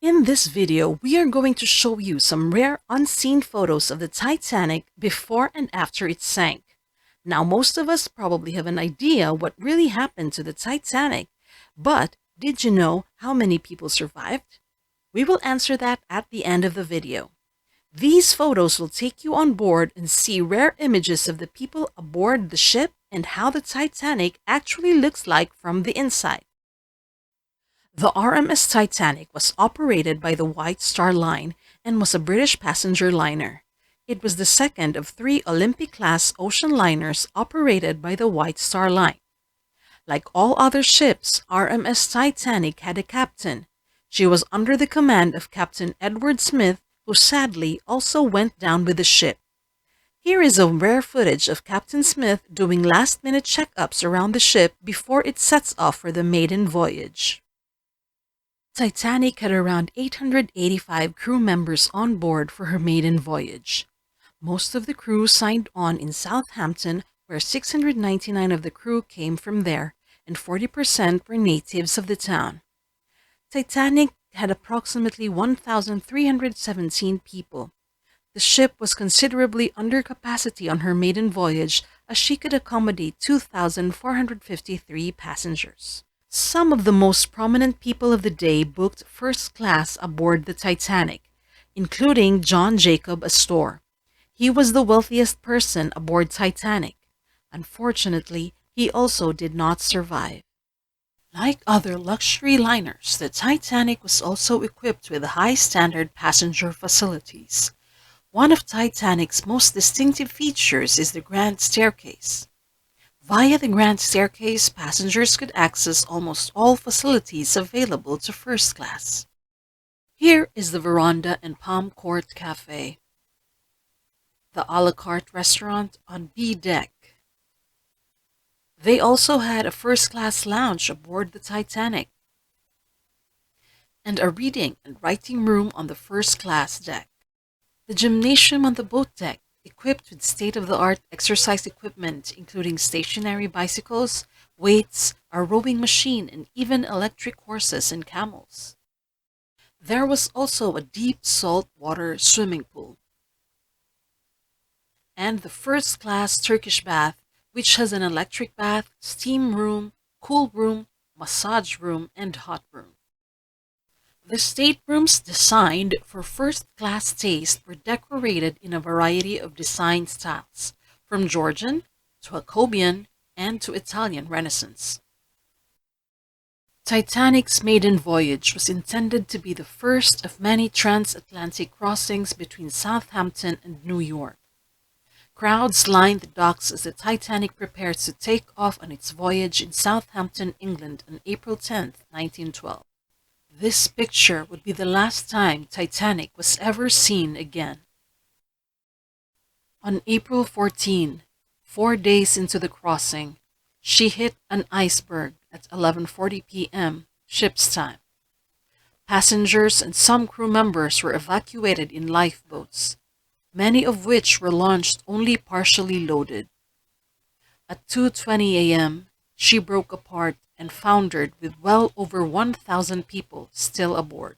In this video, we are going to show you some rare unseen photos of the Titanic before and after it sank. Now, most of us probably have an idea what really happened to the Titanic, but did you know how many people survived? We will answer that at the end of the video. These photos will take you on board and see rare images of the people aboard the ship and how the Titanic actually looks like from the inside. The RMS Titanic was operated by the White Star Line and was a British passenger liner. It was the second of 3 Olympic-class ocean liners operated by the White Star Line. Like all other ships, RMS Titanic had a captain. She was under the command of Captain Edward Smith, who sadly also went down with the ship. Here is a rare footage of Captain Smith doing last-minute checkups around the ship before it sets off for the maiden voyage. Titanic had around 885 crew members on board for her maiden voyage. Most of the crew signed on in Southampton, where 699 of the crew came from there, and 40% were natives of the town. Titanic had approximately 1,317 people. The ship was considerably under capacity on her maiden voyage, as she could accommodate 2,453 passengers. Some of the most prominent people of the day booked first class aboard the Titanic, including John Jacob Astor. He was the wealthiest person aboard Titanic. Unfortunately, he also did not survive. Like other luxury liners, the Titanic was also equipped with high-standard passenger facilities. One of Titanic's most distinctive features is the Grand Staircase. Via the Grand Staircase, passengers could access almost all facilities available to first class. Here is the Veranda and Palm Court Cafe, the a la carte restaurant on B deck. They also had a first-class lounge aboard the Titanic, and a reading and writing room on the first-class deck. The gymnasium on the boat deck, equipped with state-of-the-art exercise equipment including stationary bicycles, weights, a rowing machine, and even electric horses and camels. There was also a deep saltwater swimming pool, and the first-class Turkish bath, which has an electric bath, steam room, cool room, massage room, and hot room. The staterooms designed for first-class taste were decorated in a variety of design styles, from Georgian to Jacobean and to Italian Renaissance. Titanic's maiden voyage was intended to be the first of many transatlantic crossings between Southampton and New York. Crowds lined the docks as the Titanic prepared to take off on its voyage in Southampton, England on April 10, 1912. This picture would be the last time Titanic was ever seen again. On April 14, 4 days into the crossing, she hit an iceberg at 11:40 p.m. ship's time. Passengers and some crew members were evacuated in lifeboats, many of which were launched only partially loaded. At 2:20 a.m., she broke apart and foundered with well over 1,000 people still aboard.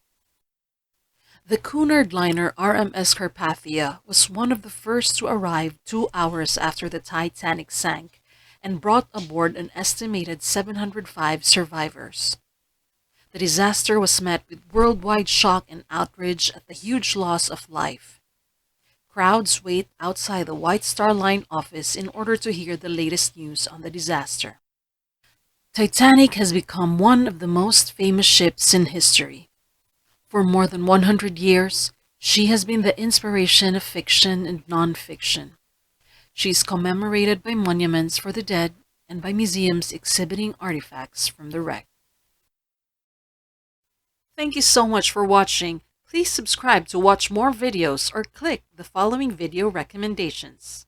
The Cunard liner RMS Carpathia was one of the first to arrive 2 hours after the Titanic sank and brought aboard an estimated 705 survivors. The disaster was met with worldwide shock and outrage at the huge loss of life. Crowds wait outside the White Star Line office in order to hear the latest news on the disaster. Titanic has become one of the most famous ships in history. For more than 100 years, she has been the inspiration of fiction and non-fiction. She is commemorated by monuments for the dead and by museums exhibiting artifacts from the wreck. Thank you so much for watching. Please subscribe to watch more videos or click the following video recommendations.